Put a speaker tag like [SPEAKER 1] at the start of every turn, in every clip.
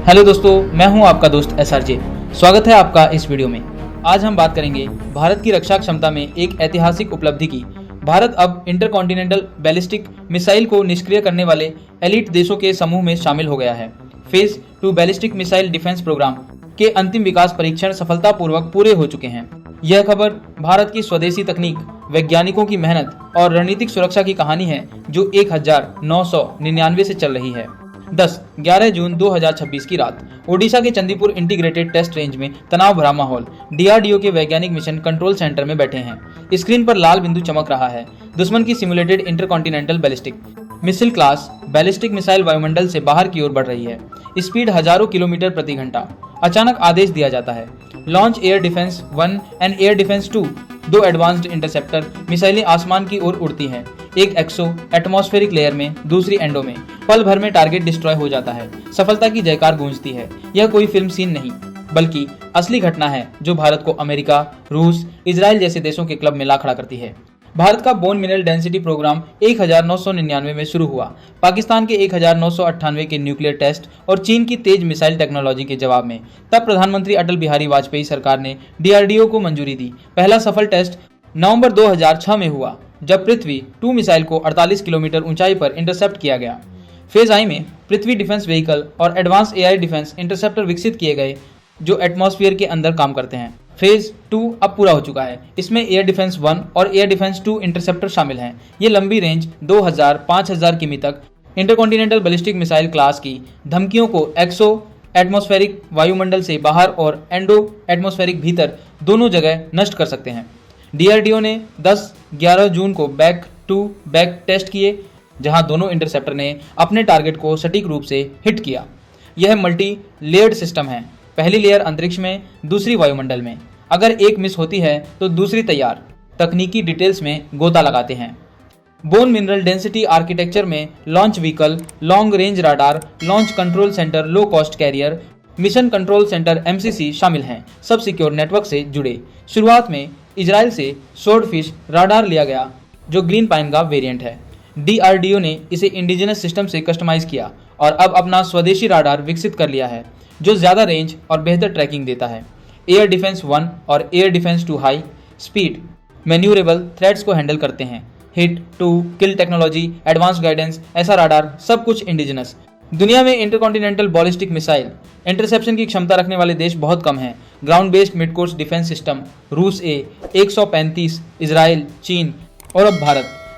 [SPEAKER 1] Hello दोस्तों, मैं हूं आपका दोस्त SRJ। स्वागत है आपका इस वीडियो में। आज हम बात करेंगे भारत की रक्षा क्षमता में एक ऐतिहासिक उपलब्धि की। भारत अब इंटरकॉन्टिनेंटल बैलिस्टिक मिसाइल को निष्क्रिय करने वाले एलीट देशों के समूह में शामिल हो गया है। Phase 2 ballistic missile defence programme के अंतिम विकास परीक्षण सफलतापूर्वक पूरे हो चुके हैं। यह खबर भारत की स्वदेशी तकनीक, वैज्ञानिकों की मेहनत और रणनीतिक सुरक्षा की कहानी है, जो 1999 से चल रही है। 11 जून 2026 की रात ओडिशा के चंदीपुर इंटीग्रेटेड टेस्ट रेंज में तनाव भरा माहौल। DRDO के वैज्ञानिक मिशन कंट्रोल सेंटर में बैठे हैं। स्क्रीन पर लाल बिंदु चमक रहा है। दुश्मन की simulated intercontinental ballistic missile class ballistic missile वायुमंडल से बाहर की ओर बढ़ रही है। स्पीड हजारों किलोमीटर प्रति घंटा। अचानक आदेश दिया जाता है, launch air defence 1 and air defence 2। दो एडवांस्ड इंटरसेप्टर मिसाइलें आसमान की ओर उड़ती हैं, एक एक्सो एटमॉस्फेरिक लेयर में, दूसरी एंडो में। पल भर में टारगेट डिस्ट्रॉय हो जाता है। सफलता की जयकार गूंजती है। यह कोई फिल्म सीन नहीं, बल्कि असली घटना है जो भारत को अमेरिका, रूस, इजराइल जैसे देशों के क्लब में ला खड़ा करती है। भारत का बोन मिनरल डेंसिटी प्रोग्राम 1999 में शुरू हुआ। पाकिस्तान के 1998 के न्यूक्लियर टेस्ट और चीन की तेज मिसाइल टेक्नोलॉजी के जवाब में तब प्रधानमंत्री अटल बिहारी वाजपेयी सरकार ने DRDO को मंजूरी दी। पहला सफल टेस्ट नवंबर 2006 में हुआ, जब पृथ्वी 2 मिसाइल को 48 किलोमीटर ऊंचाई पर इंटरसेप्ट किया गया। फेज आई में पृथ्वी डिफेंस व्हीकल और एडवांस AI डिफेंस इंटरसेप्टर विकसित किए गए, जो एटमॉस्फेयर के अंदर काम करते हैं। फेज 2 अब पूरा हो चुका है। इसमें एयर डिफेंस 1 और एयर डिफेंस 2 इंटरसेप्टर शामिल हैं। ये लंबी रेंज 2000-5000 किमी तक इंटरकॉन्टिनेंटल बैलिस्टिक मिसाइल क्लास की धमकियों को एक्सो एटमॉस्फेरिक वायुमंडल से बाहर और एंडो एटमॉस्फेरिक भीतर दोनों जगह नष्ट कर सकते हैं। DRDO ने 11 जून को बैक टू बैक टेस्ट किए, जहां दोनों इंटरसेप्टर ने अपने टारगेट को सटीक रूप से हिट किया। यह मल्टी लेयर्ड सिस्टम है। पहली लेयर अंतरिक्ष में, दूसरी वायुमंडल में। अगर एक मिस होती है तो दूसरी तैयार। तकनीकी डिटेल्स में गोता लगाते हैं। बोन मिनरल डेंसिटी आर्किटेक्चर में launch vehicle, long range radar, launch control centre, low cost carrier, mission control centre MCC शामिल हैं, सब सिक्योर नेटवर्क से जुड़े। शुरुआत में इजराइल से स्वॉर्डफिश राडार लिया गया, जो ग्रीन पाइन का वेरिएंट है। DRDO ने इसे इंडिजिनस सिस्टम से कस्टमाइज किया और अब अपना स्वदेशी राडार विकसित कर लिया है, जो ज़्यादा रेंज और बेहतर ट्रैकिंग देता है। एयर डिफेंस 1 और air defence 2 high speed manoeuvrable threats को हैंडल करते हैं। Hit to kill technology, advance guidance, ऐसा राडार, सब कुछ इंडिजिनस। दुनिया में इंटरकॉन्टिनेंटल बैलिस्टिक मिसाइल इंटरसेप्शन की क्षमता रखने वाले देश बहुत कम हैं। Ground based mid course defence system रूस 135, इजराइल, चीन और अब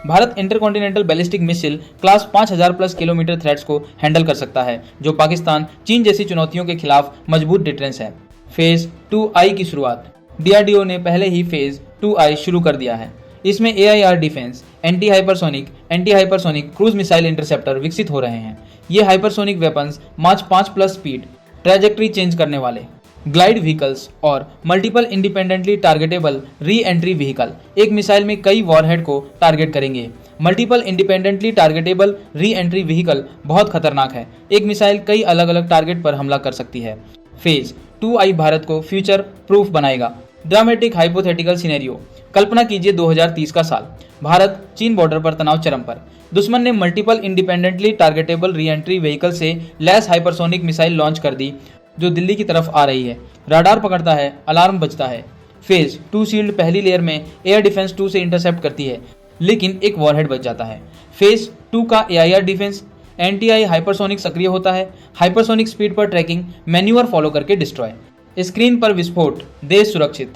[SPEAKER 1] Bharat intercontinental ballistic missile class 5000 plus kilometre threats को हैंडल कर सकता है, जो पाकिस्तान, चीन जैसी चुनौतियों के खिलाफ मजबूत डिफेंस है। फेज 2I की शुरुआत। DRDO ने पहले ही फेज 2I शुरू कर दिया है। इसमें AIR defence, anti hypersonic cruise missile interceptor विकसित हो रहे हैं। ये हाइपरसोनिक वेपन्स मार्च 5 प्लस स्पीड, ट्रैजेक्टरी चेंज करने वाले ग्लाइड व्हीकल्स और multiple independently targetable re entry vehicle एक मिसाइल में कई वॉरहेड को टारगेट करेंगे। Multiple independently targetable re entry vehicle बहुत खतरनाक है। एक मिसाइल कई अलग अलग टारगेट पर हमला कर सकती है। फेज 2I भारत को फ्यूचर प्रूफ बनाएगा। Dramatic hypothetical scenario. कल्पना कीजिए 2030 का साल। भारत चीन बॉर्डर पर तनाव चरम पर। दुश्मन ने multiple independently targetable re entry vehicle से लैस हाइपरसोनिक मिसाइल लॉन्च कर दी, जो दिल्ली की तरफ आ रही है। राडार पकड़ता है, अलार्म बजता है। फेज 2 शील्ड पहली लेयर में एयर डिफेंस 2 से इंटरसेप्ट करती है, लेकिन एक वॉरहेड बच जाता है। फेज 2 का AIR डिफेंस एंटी हाइपरसोनिक सक्रिय होता है। हाइपरसोनिक स्पीड पर ट्रैकिंग, मैन्यूअर फॉलो करके डिस्ट्रॉय। स्क्रीन पर विस्फोट, देश सुरक्षित।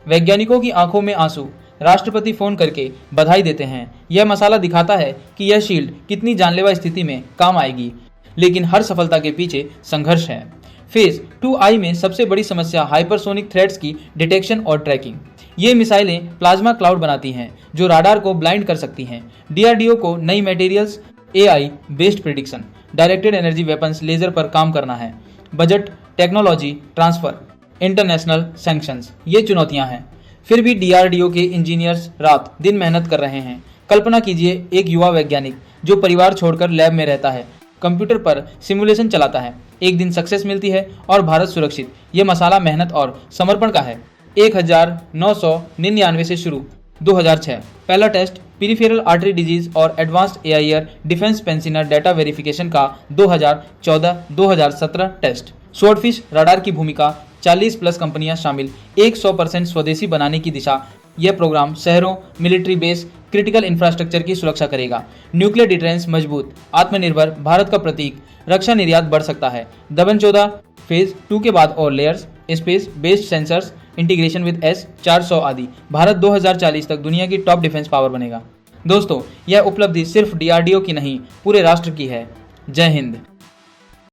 [SPEAKER 1] वैज्ञानिकों की आंखों में आंसू। राष्ट्रपति फोन करके बधाई देते हैं। यह मसाला दिखाता है कि यह शील्ड कितनी जानलेवा स्थिति में काम आएगी, लेकिन हर सफलता के पीछे संघर्ष है। फेज 2I में सबसे बड़ी समस्या हाइपरसोनिक थ्रेट्स की डिटेक्शन और ट्रैकिंग। ये मिसाइलें प्लाज्मा क्लाउड बनाती हैं, जो राडार को ब्लाइंड कर सकती हैं। DRDO को नई materials, AI based prediction, directed energy weapons, laser पर काम करना है। Budget, technology transfer, international sanctions, ये चुनौतियां हैं। फिर भी DRDO के इंजीनियर्स रात दिन मेहनत कर रहे हैं। कल्पना कीजिए एक युवा वैज्ञानिक जो परिवार छोड़कर लैब में रहता है, कंप्यूटर पर सिमुलेशन चलाता है। एक दिन सक्सेस मिलती है और भारत सुरक्षित। ये मसाला मेहनत और समर्पण का है। 1999 से शुरू। 2006 पहला टेस्ट पेरिफेरल आर्टरी डिजीज और एडवांस्ड एआईआर डिफेंस पेंसिनर डाटा वेरिफिकेशन का 2014-2017 टेस्ट। स्वॉर्डफिश रडार की भूमिका 40 प्लस कंपनियां शामिल 100% स्वदेशी बनाने की दिशा। यह प्रोग्राम शहरों, मिलिट्री बेस, क्रिटिकल इंफ्रास्ट्रक्चर की सुरक्षा करेगा। न्यूक्लियर डिटेरेंस मजबूत, आत्मनिर्भर भारत का प्रतीक, रक्षा निर्यात बढ़ सकता है। दबन 14 फेज 2 के बाद और layers, space based sensors, integration with S-400 आदि। भारत 2040 तक दुनिया की टॉप डिफेंस पावर बनेगा। दोस्तों, यह उपलब्धि सिर्फ DRDO की नहीं, पूरे राष्ट्र की है। जय हिंद।